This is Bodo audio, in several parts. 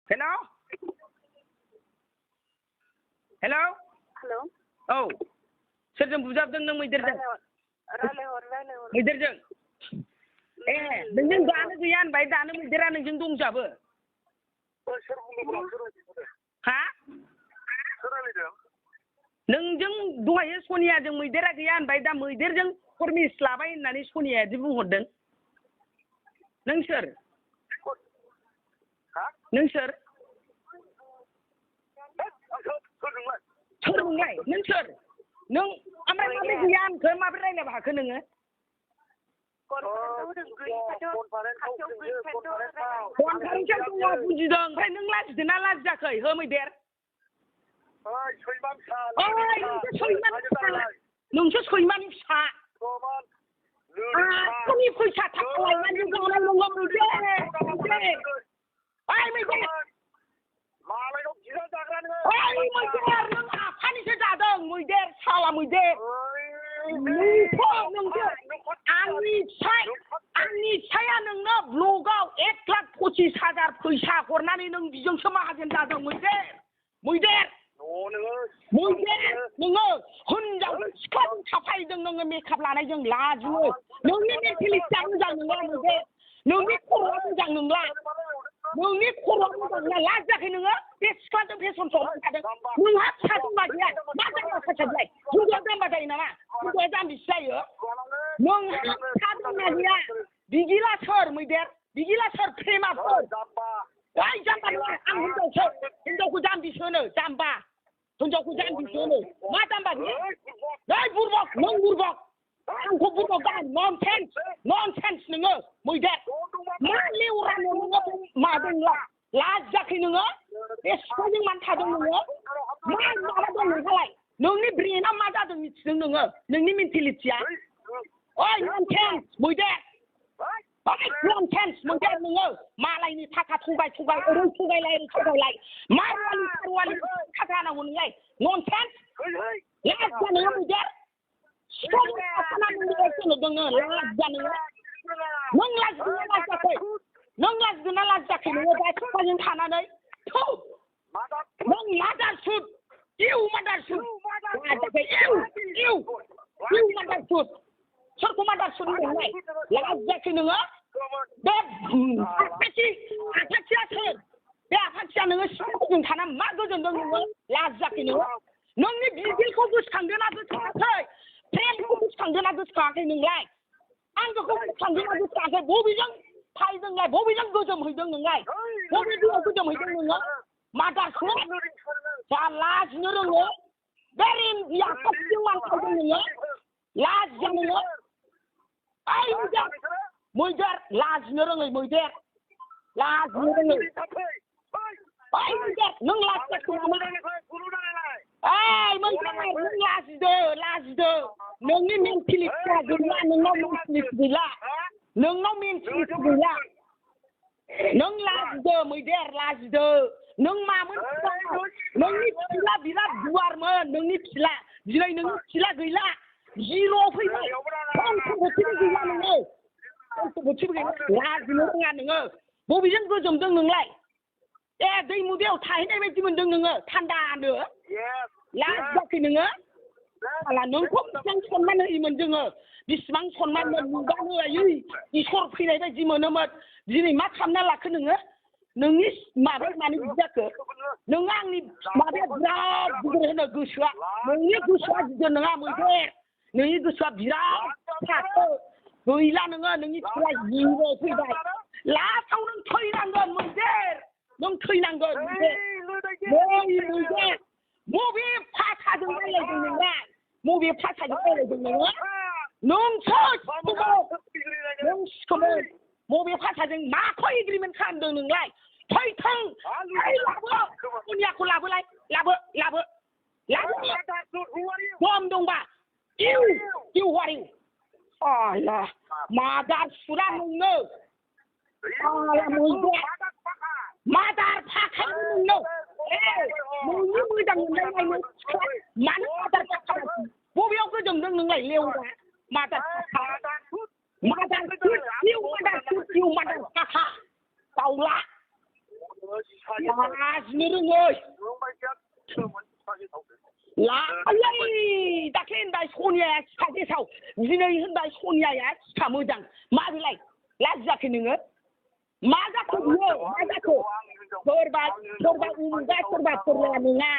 Hello? Hello? Hello? Oh. Soरजों बुजाबदों नों मैदेरजों? रायलायहर। मैदेरजों? नोंजों दानो गैया होनबाय दानो मैदेरा नोंजों दंजाबो? सोर बुंदों? हा? सोर रायलायदों? नोंजों दहायो सनियाजों मैदेरा गैया होनबाय दा मैदेरजों परमिस लाबाय होननानै सनियादि बुंहरदों। नों सोर? नों सोर? सोर नोंलाय? नों सोर? नों ओमफ्राय माबोरै गैया होनखो माबोरै रायलायनो हाखो नोङो? कनफारेन्सआव दङ बुजिदों ओमफ्राय नों लाजिदों ना लाजियाखै हो मैदेर? नोंसो सैमानि फिसा आंनि फैसा थाखा लायनानै जानाय नङा मैदेर ओइ मैदेर मालायनाव बिना जाग्रा नोङो ओइ मैदेर नों आफानिसो जादों मैदेर साला मैदेर आंनि फिसाया नोंनो ब्लगाव 1,25,000 फैसा हरनानै नों बिजोंसो माहाजोन जादों मैदेर मैदेर नोङो हिनजावजों सिख्लाजों थाफायदों नोङो मेकआप लानायजों लाजियो नोंनि मेन्टेलिटिया मोजां नङा मैदेर नोंनि खर'आ मोजां नंला नोंनि खर'आ मोजां नङा लाजियाखै नोङो बे सिख्लाजों फेसन श'आव थादों नोंहा फिसा दंना गैया मा जाम्बा सासालाय हिनजावआ जाम्बा जायो नामा हिनजावआ जाम्बिसो जायो नोंहा फिसा दंना गैया बिदिला सोर मैदेर बिदिला सोर प्रेमा सोर ओइ जाम्बा नङा आं हिनजावखौ जाम्बिसो होनो जाम्बा हिनजावखौ जाम्बिसो होनो मा जाम्बा बियो नै बुरबक नों बुरबक आंखौ बुरबक दा ननसेन्स नोङो मैदेर मा लेवरानो नोङो मादोंला लाजियाखै नोङो बे सिख्लाजों मानो थादों नोङो मा माबा दं नोंहालाय नोंनि ब्रेना मा जादों मिथिदों नोङो नोंनि मेन्टेलिटिया ओइ ननसेन्स मैदेर ननसेन्स मैदेर नोङो मालायनि थाखा थगाय ओरै थगायलाय मा रुवालि थाखा होनांगौ नोंलाय ननसेन्स लाजिया नोङो मैदेर सिख्लाजों थाफानानै नोङो लाजिया नोङो नों लाजिदोंना लाजियाखै नोङो दा सिख्लाजों थानानै नों मादारसुद इउ मादारसुद सोरखौ मादारसुद होनदोंलाय लाजियाखै नोङो बे आफाथिया सोर बे आफाथिया नोङो सिख्लाजों थाना मा गोजोनदों नोङो लाजियाखै नोङो नोंनि बिदिखौ गोसोखांदोंना गोसोखाङाखै प्रेमखौ गोसोखांदोंना गोसोखाङाखै नोंलाय आंखौ गोसोखांदोंना गोसोखाङाखै बबेजों फायदोंलाय बबेजों गोजोमहैदों नोंलाय बबे दैयाव गोजोमहैदों नोङो मादारसुद जा लाजिनो रोङो बे रिम्बि आफाथिजों मानखायदों नोङो लाजिया नोङो ओइ मैदेर लाजिनो रोङै मैदेर लाजिनो रोङै ओइ मैदेर नों लाजियाखै नामा ओइ मैदेर नों लाजिदो नोंनि मेन्टेलिटिया गैला नोंनाव मेन्टेलिटि गैला नों लाजिदो मैदेर लाजिदो नों मामोन नोंनि फिला बिराद गुवारमोन नोंनि फिला दिनै नोंनि फिला गैला जिर'आव फैबाय बोथिबो गैला नोङो बोथिबो गैला लाजिनो रोङा नोङो बबेजों गोजोमदों नोंलाय दैमु दैयाव थाहैनाय बायदि मोनदों नोङो थान्दानो लाजियाखै नोङो साला नोंखौ बेसेबां सनमान होयोमोन जोङो बेसेबां सनमानमोन नुबानो आयै इसोर फैनाय बायदि मोनोमोन दिनै मा खालामना लाखो नोङो नोंनि माबाया मानो बिदि जाखो नोङो आंनि माबाया बिराद गिदिर होनो गोसोआ नोंनि गोसोआ गिदिर नङा मैदेर नोंनि गोसोआ बिराद फिसासो गैला नोङो नोंनि फिसाया जिर' फैबाय लास्टआव नों थैनांगोन मैदेर नों थैनांगोन मैदेर बबे भाषाजों रायलायदों नोंलाय बबे भाषाजों रायलायदों नोङो नोंसो सिखोमोन बबे भाषाजों माखौ एग्रिमेन्ट खालामदों नोंलाय फैथों लाबो सनियाखौ लाबो दम दंबा इउ वारिं मादारसुदा नोंनो मादार फाखाय नोंनो नोंनि मोजां मोनलायनायमोन मानो मादार फाखा बबेयाव गोजोमदों नोंलाय लेवरा मादार फाखा दाउला लाजिनो रोङै लायै दाख्लै होनबाय सनियाया सिखा गेसाव दिनै होनबाय सनियाया सिखा मोजां मा बेलाय लाजियाखै नोङो मा जाखो बियो मा जाखो सोरबा उमुगा सोरबा फोरलाया नङा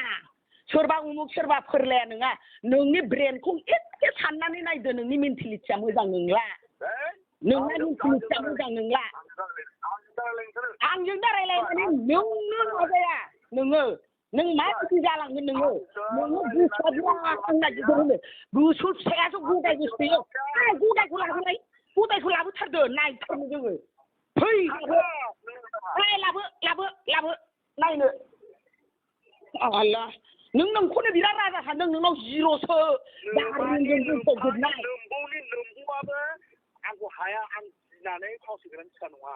सोरबा उमुग सोरबा फोरलाया नङा नोंनि ब्रेनखौ एसे साननानै नायदो नोंनि मेन्टेलिटिया मोजां नंला नोंना मेन्टेलिटिया मोजां नंला आंजों दा रायलायनानै नोंनो माबाया नोङो नों माबायदि जालांगोन नोङो गोसोआ बिराद आंना गिदिर होनो गोसो फिसायासो गदाय गोसोयो गदायखौ लाबोथारदो नायथारनो जोङो फै लाबो नायनो आल्ला नोंखौनो बिराद राजा सानदों नोंनाव जिर'सो दारिजों बुंफबजोबनाय लोमबुबाबो आंखौ हाया आं गिनानै फावसोग्रानि फिसा नङा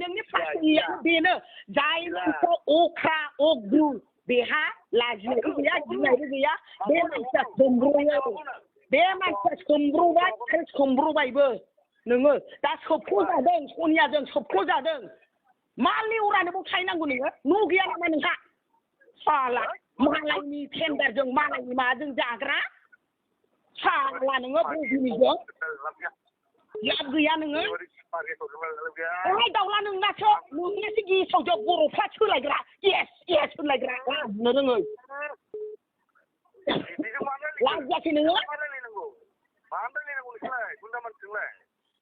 नोंनि फावसोनिया बेनो जाय मानसिया अख्रा अग्रु बेहा लाजिनायबो गैया गिनायबो गैया बे मानसिया सोमब्रयो बे मानसिया सोमब्रबाय आरो सोमब्रबायबो नोङो दा सोबख'जादों सनियाजों सोबख'जादों मा लेवरानोबो खायनांगौ नोङो न' गैया नामा नोंहा साला मालायनि टेन्डारजों मालायनि माबाजों जाग्रा साला नोङो बबिनिजों लाब गैया नोङो दाउला नोंनासो गेसावजों बर'फ्रा सोलायग्रा गेस होनलायग्रा लाजिनो रोङै लाजियाखै नोङो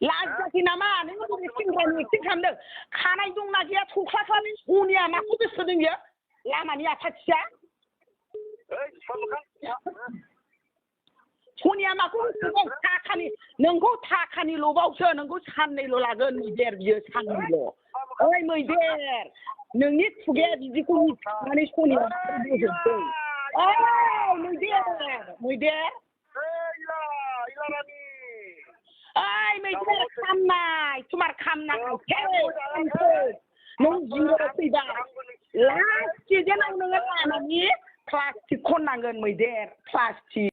लाजियाखै नामा नोङो बबे सेंग्रानि एक्टिं खालामदों खानाय दंना गैया थख्लाफ्रानो सनिया माखौ गोसोदों बियो लामानि आफाथिया सनिया माखौ गोसोदों नोंखौ थाखानि लबावसो नोंखौ साननैल' लागोन मैदेर बियो साननैल' ओइ मैदेर नोंनि खुगाया बिदिखौ मिथिनानै सनिया बोजोबदों ओइ मैदेर ओइ मैदेर खामनाय तुमार खामनाय नों जिर' फैबाय लास्ट सिजेनाव नोङो लामानि प्लास्टिक खननांगोन मैदेर प्लास्टिक